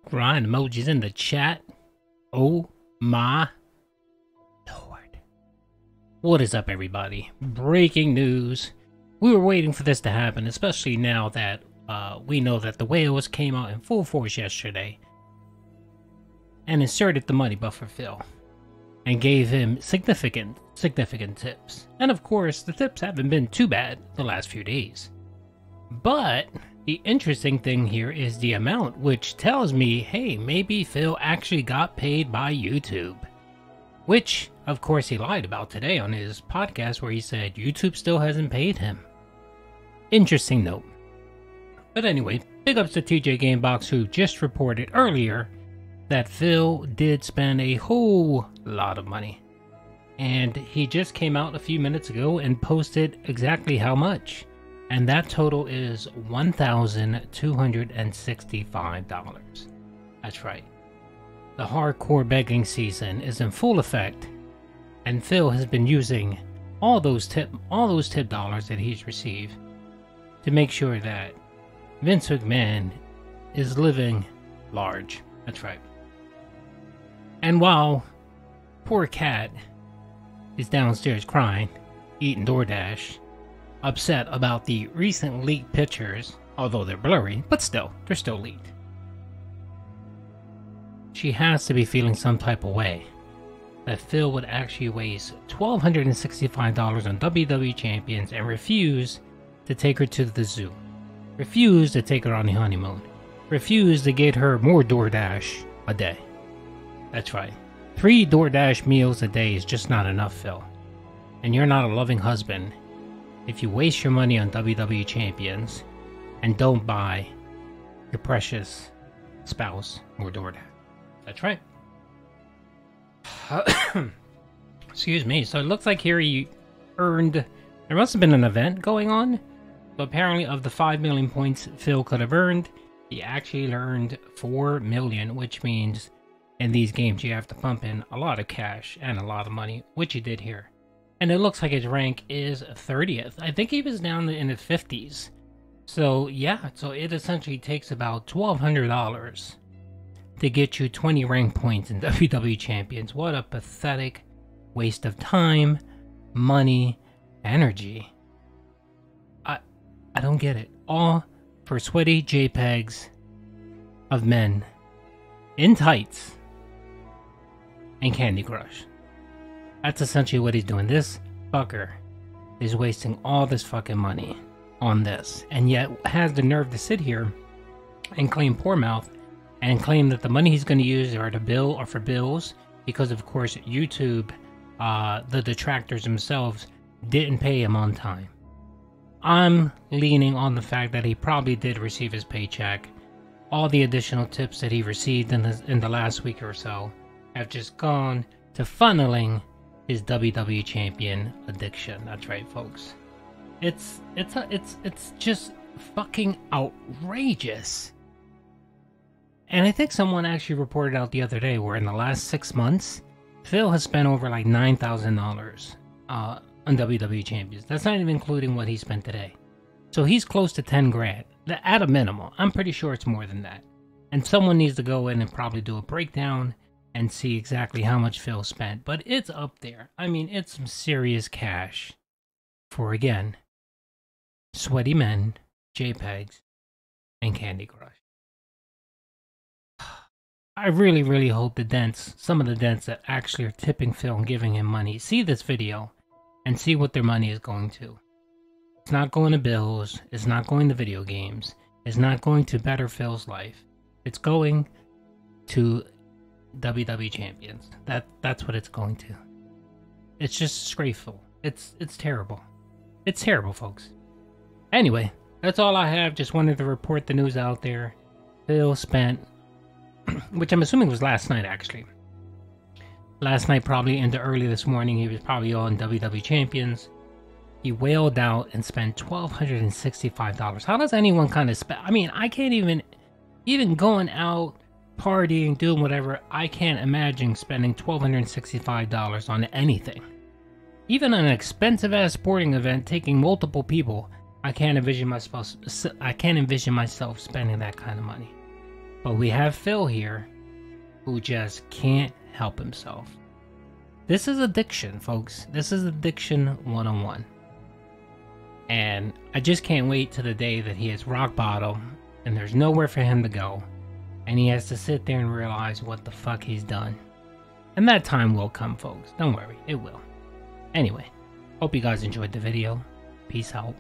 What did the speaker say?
Grind emojis in the chat. Oh my lord. What is up, everybody? Breaking news. We were waiting for this to happen, especially now that we know that the whales came out in full force yesterday and inserted the money buffer Phil and gave him significant tips. And of course, the tips haven't been too bad the last few days. But the interesting thing here is the amount, which tells me, hey, maybe Phil actually got paid by YouTube. Which, of course, he lied about today on his podcast where he said YouTube still hasn't paid him. Interesting note. But anyway, big ups to TJ Gamebox, who just reported earlier that Phil did spend a whole lot of money. And he just came out a few minutes ago and posted exactly how much. And that total is $1,265. That's right. The hardcore begging season is in full effect, and Phil has been using all those tip dollars that he's received to make sure that Vince McMahon is living large. That's right. And while poor Cat is downstairs crying, eating DoorDash, upset about the recent leaked pictures, although they're blurry, but still, they're still leaked. She has to be feeling some type of way that Phil would actually waste $1,265 on WWE champions and refuse to take her to the zoo, refuse to take her on the honeymoon, refuse to get her more DoorDash a day. That's right. 3 DoorDash meals a day is just not enough, Phil. And you're not a loving husband if you waste your money on WWE champions and don't buy your precious spouse more DoorDash. That's right. Excuse me. So it looks like here he earned... There must have been an event going on. So apparently of the 5 million points Phil could have earned, he actually earned 4 million, which means in these games you have to pump in a lot of cash and a lot of money, which he did here. And it looks like his rank is 30th. I think he was down in the 50s. So yeah, so it essentially takes about $1,200 to get you 20 rank points in WWE Champions. What a pathetic waste of time, money, energy. I don't get it. All for sweaty JPEGs of men in tights and Candy Crush. That's essentially what he's doing. This fucker is wasting all this fucking money on this, and yet has the nerve to sit here and claim poor mouth and claim that the money he's going to use are for bills, because of course YouTube, the detractors themselves, didn't pay him on time. I'm leaning on the fact that he probably did receive his paycheck. All the additional tips that he received in the last week or so have just gone to funneling his WWE champion addiction. That's right, folks. It's just fucking outrageous. And I think someone actually reported out the other day where in the last 6 months, Phil has spent over like $9,000 on WWE champions. That's not even including what he spent today. So he's close to 10 grand at a minimum. I'm pretty sure it's more than that. And someone needs to go in and probably do a breakdown and see exactly how much Phil spent. But it's up there. I mean, it's some serious cash for, again, sweaty men, JPEGs, and Candy Crush. I really, really hope some of the dents that actually are tipping Phil and giving him money, see this video and see what their money is going to. It's not going to bills. It's not going to video games. It's not going to better Phil's life. It's going to WWE champions. That's what it's going to. It's just disgraceful. It's terrible. It's terrible, folks. Anyway, that's all I have. Just wanted to report the news out there. Phil spent, which I'm assuming was last night, actually. Last night, probably into early this morning, he was probably on WWE Champions. He wailed out and spent $1,265. How does anyone kind of spend? I mean, I can't even going out, partying, doing whatever, I can't imagine spending $1,265 on anything. Even an expensive-ass sporting event taking multiple people, I can't envision myself spending that kind of money. But we have Phil here, who just can't help himself. This is addiction, folks. This is addiction 101. And I just can't wait to the day that he hits rock bottom and there's nowhere for him to go. And he has to sit there and realize what the fuck he's done. And that time will come, folks. Don't worry, it will. Anyway, hope you guys enjoyed the video. Peace out.